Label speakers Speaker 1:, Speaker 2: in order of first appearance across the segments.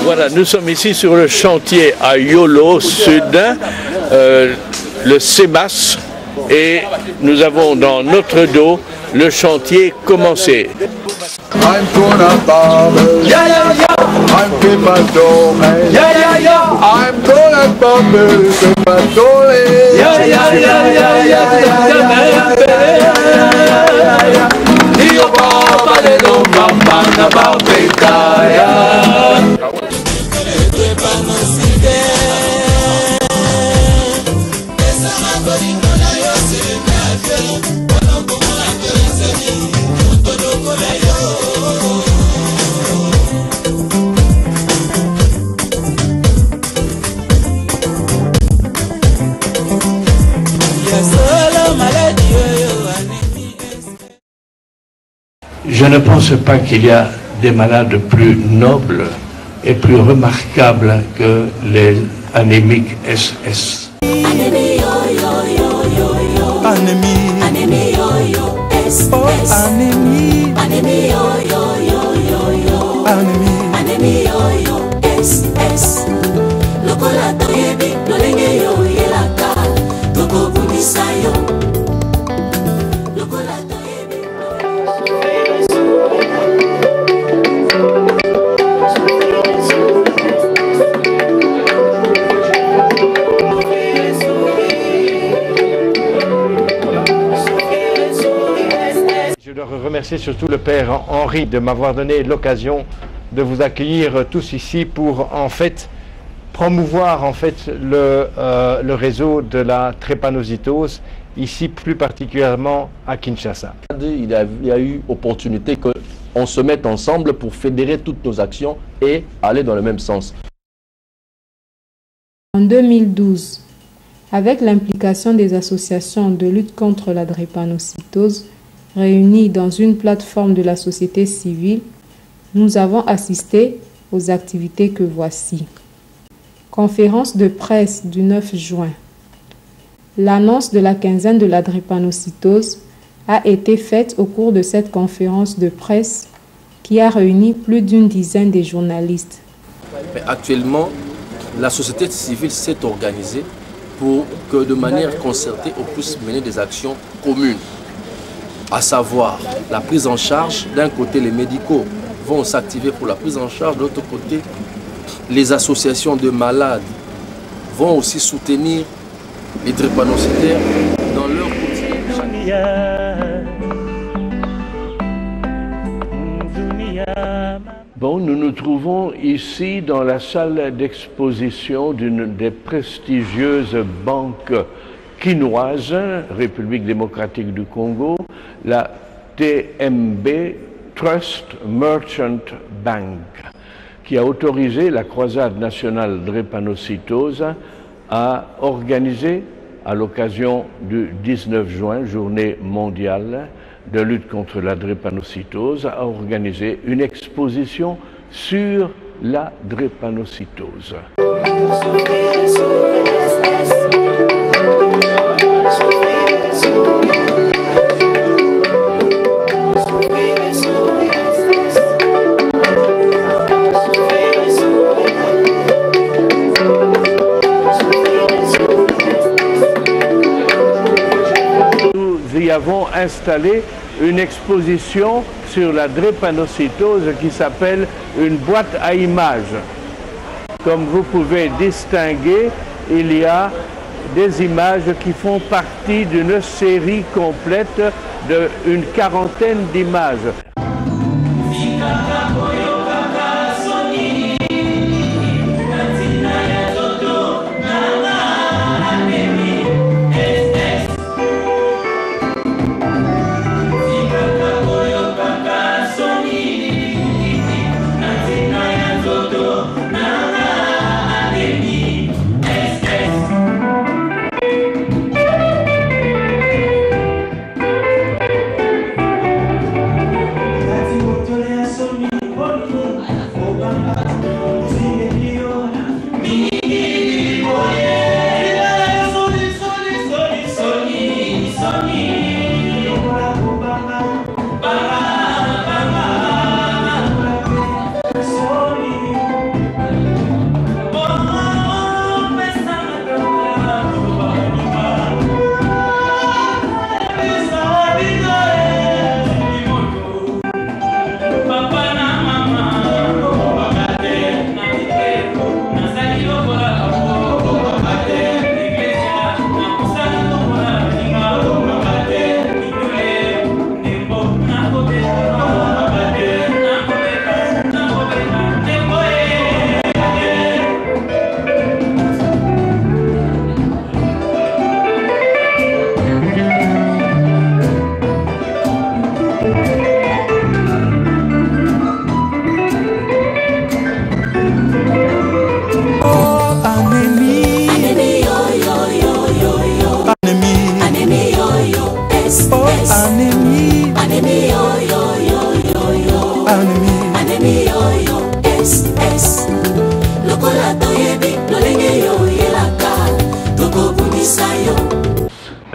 Speaker 1: Voilà, nous sommes ici sur le chantier à Yolo Sud, le CEMAS, et nous avons dans notre dos le chantier commencé.
Speaker 2: I'm gonna bubble, yeah, yeah, yeah. I'm Pipadole, yeah, yeah, yeah. I'm gonna bubble, Pipadole, yeah, yeah, yeah, yeah, yeah, yeah. Dio Baba de lo Mama na Babetaya.
Speaker 1: Je ne pense pas qu'il y a des malades plus nobles et plus remarquables que les anémiques SS.
Speaker 3: Anémie, yo, yo, yo, yo, yo. Anémie. Anémie, yo, yo, SS. Oh, anémie. Anémie, yo, yo, yo, yo, yo. Anémie. Anémie, yo, yo, SS. Lokola toyebi, lolenge yo, yelaka. Toko bundisa yo. Lokola toyebi.
Speaker 1: Je dois remercier surtout le Père Henri de m'avoir donné l'occasion de vous accueillir tous ici pour en fait promouvoir en fait le réseau de la drépanocytose, ici plus particulièrement à Kinshasa.
Speaker 4: Il y a eu opportunité qu'on se mette ensemble pour fédérer toutes nos actions et aller dans le même sens.
Speaker 5: En 2012, avec l'implication des associations de lutte contre la drépanocytose réunies dans une plateforme de la société civile, nous avons assisté aux activités que voici. Conférence de presse du 9 juin. L'annonce de la quinzaine de la drépanocytose a été faite au cours de cette conférence de presse qui a réuni plus d'une dizaine de journalistes.
Speaker 4: Mais actuellement, la société civile s'est organisée pour que de manière concertée, on puisse mener des actions communes. À savoir la prise en charge, d'un côté les médicaux vont s'activer pour la prise en charge, de l'autre côté les associations de malades vont aussi soutenir les drépanocytaires dans leur quotidien.
Speaker 1: Bon, nous nous trouvons ici dans la salle d'exposition d'une des prestigieuses banques quinoises, République démocratique du Congo, la TMB, Trust Merchant Bank, qui a autorisé la Croisade nationale drépanocytose à organiser, à l'occasion du 19 juin, journée mondiale de lutte contre la drépanocytose, a organisé une exposition sur la drépanocytose. Nous y avons installé une exposition sur la drépanocytose qui s'appelle une boîte à images. Comme vous pouvez distinguer, il y a des images qui font partie d'une série complète d'une quarantaine d'images.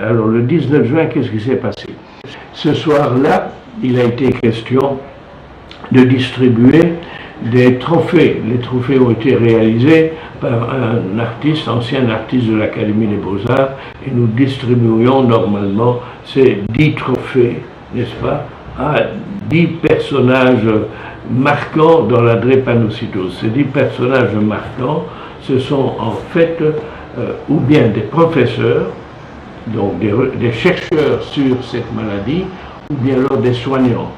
Speaker 1: Alors le 19 juin, qu'est-ce qui s'est passé? Ce soir-là, il a été question de distribuer des trophées. Les trophées ont été réalisés par un artiste, ancien artiste de l'Académie des Beaux-Arts, et nous distribuions normalement ces 10 trophées, n'est-ce pas, à 10 personnages marquants dans la drépanocytose. Ces 10 personnages marquants, ce sont en fait ou bien des professeurs, donc des chercheurs sur cette maladie, ou bien alors des soignants.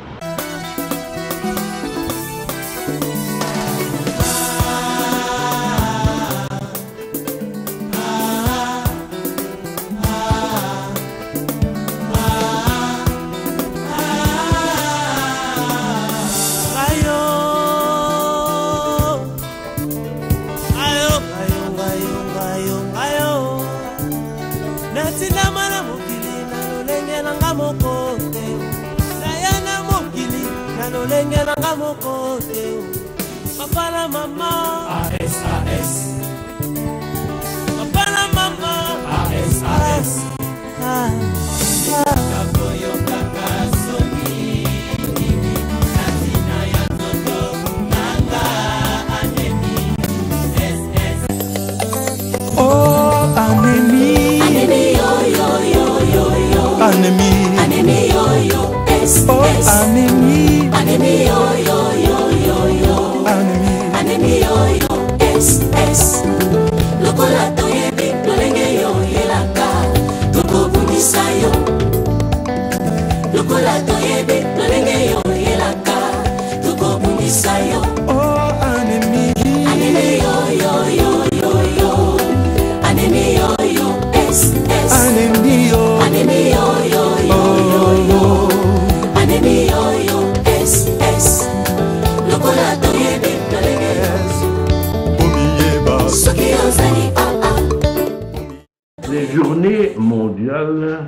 Speaker 1: Les journées mondiales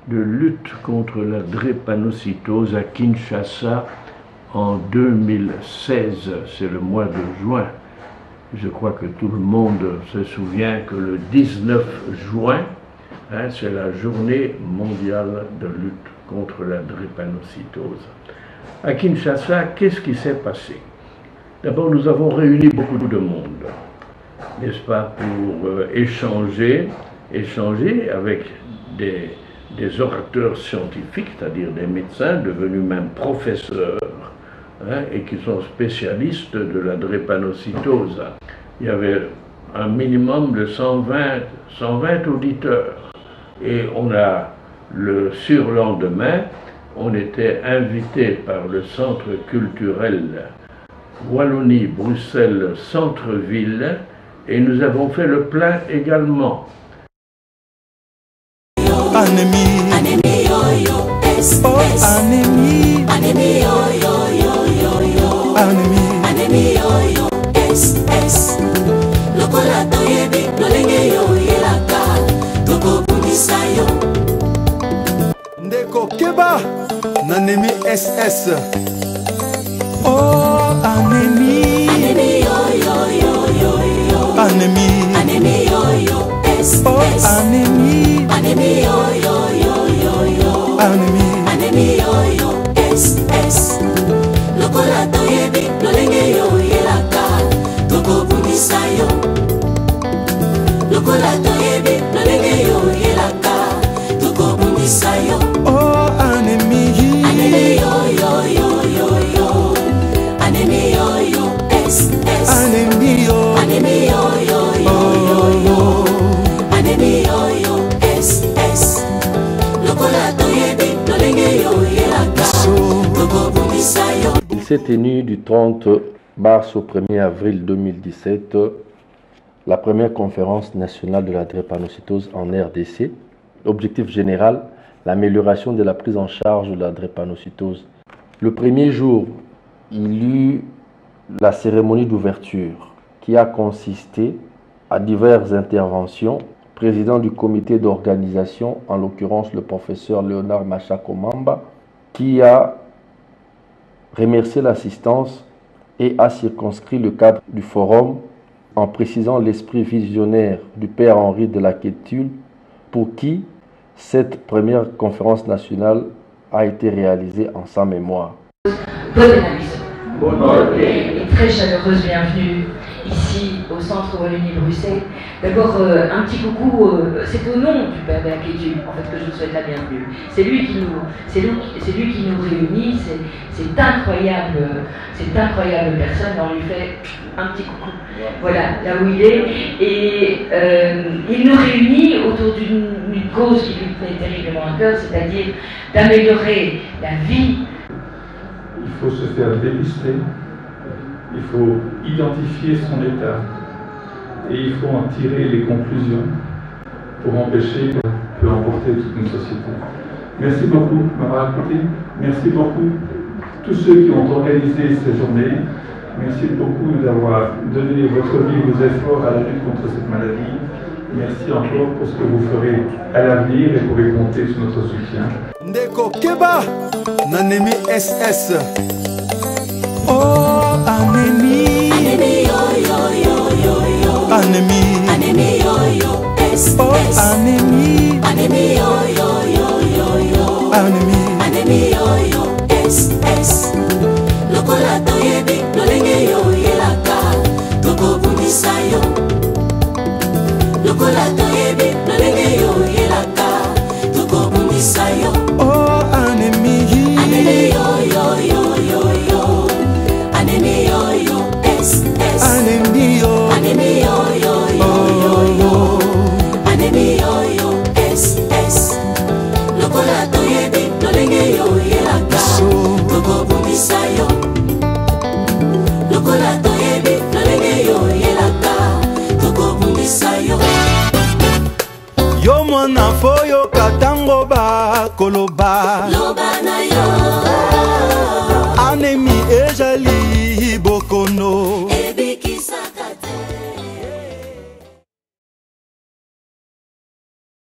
Speaker 1: de lutte contre la drépanocytose à Kinshasa en 2016, c'est le mois de juin. Je crois que tout le monde se souvient que le 19 juin, c'est la journée mondiale de lutte contre la drépanocytose. À Kinshasa, qu'est-ce qui s'est passé? D'abord, nous avons réuni beaucoup de monde, n'est-ce pas, pour échanger avec des orateurs scientifiques, c'est-à-dire des médecins devenus même professeurs, et qui sont spécialistes de la drépanocytose. Il y avait un minimum de 120 auditeurs. Et le surlendemain, on était invité par le centre culturel Wallonie-Bruxelles Centre-Ville, et nous avons fait le plein également.
Speaker 3: Anémie, anémie, yo yo, oh anémie, anémie, yo yo yo yo yo, anémie, anémie, yo yo, S. Lokola toyebi, lolenge yo yelaka, toko bundisa yo. Ndeko keba, nanémie SS. Oh anémie, anémie, yo yo yo yo yo, anémie, anémie, yo yo, S. Oh anémie. Anémie, yo yo yo yo yo, anémie, anémie, yo yo, S. Lokola toyebi, lolenge yo yelaka, toko bundisa yo. Lokola toyebi, lolenge yo yelaka, toko bundisa yo. Oh anémie, anémie, yo yo yo yo yo, anémie, yo yo, S. Anémie, yo, anémie, yo yo yo yo, anémie, yo yo.
Speaker 4: Il s'est tenu du 30 mars au 1er avril 2017 la première conférence nationale de la drépanocytose en RDC. Objectif général, l'amélioration de la prise en charge de la drépanocytose. Le premier jour, il y eut la cérémonie d'ouverture qui a consisté à diverses interventions. Président du comité d'organisation, en l'occurrence le professeur Léonard Machakomamba, qui a remercié l'assistance et a circonscrit le cadre du forum en précisant l'esprit visionnaire du père Henri de la Quétule, pour qui
Speaker 6: cette première conférence nationale a été réalisée en sa mémoire.
Speaker 7: Et très chaleureuse bienvenue ici au centre Wallonie-Bruxelles. D'abord un petit coucou, c'est au nom du Père Berkétu en fait que je vous souhaite la bienvenue. C'est lui qui nous réunit, c'est incroyable personne, on lui fait un petit coucou. Voilà, là où il est. Et il nous réunit autour d'une cause qui lui tenait terriblement à cœur, c'est-à-dire d'améliorer la vie.
Speaker 8: Il faut se faire dépister, il faut identifier son état et il faut en tirer les conclusions pour empêcher que peut emporter toute une société. Merci beaucoup de m'avoir écouté, merci beaucoup tous ceux qui ont organisé ces journées, merci beaucoup d'avoir donné votre vie, vos efforts à la lutte contre cette maladie. Merci encore pour ce que vous ferez à l'avenir et vous pouvez compter sur notre soutien.
Speaker 3: Ndeko Keba, Nanemi SS. Oh, Anemi. Anemi, yo, yo, yo, yo, yo. Anemi. Anemi, yo, yo, SS. Oh, Anemi. Anemi, yo, yo, yo, yo, yo. Anemi. Anemi, yo, yo, SS. Lokola toyebi, lolenge yo, yelaka. Toko bundisa yo. Lokola toyebi, lolenge yo, yelaka. Toko bundisa yo. Oh, Anemi. Anemi, yo, yo, yo, yo, yo. Anemi, yo, yo, SS. Anemi, yo. Anemi, yo, yo, yo, yo, yo. Anemi, yo, yo, SS. Lokola toyebi, lolenge yo, yelaka. Toko bundisa yo. Lokola toyebi, lolenge yo, yelaka. Toko bundisa yo. Yo mwana foyo katango ba koloba. Loba na yo.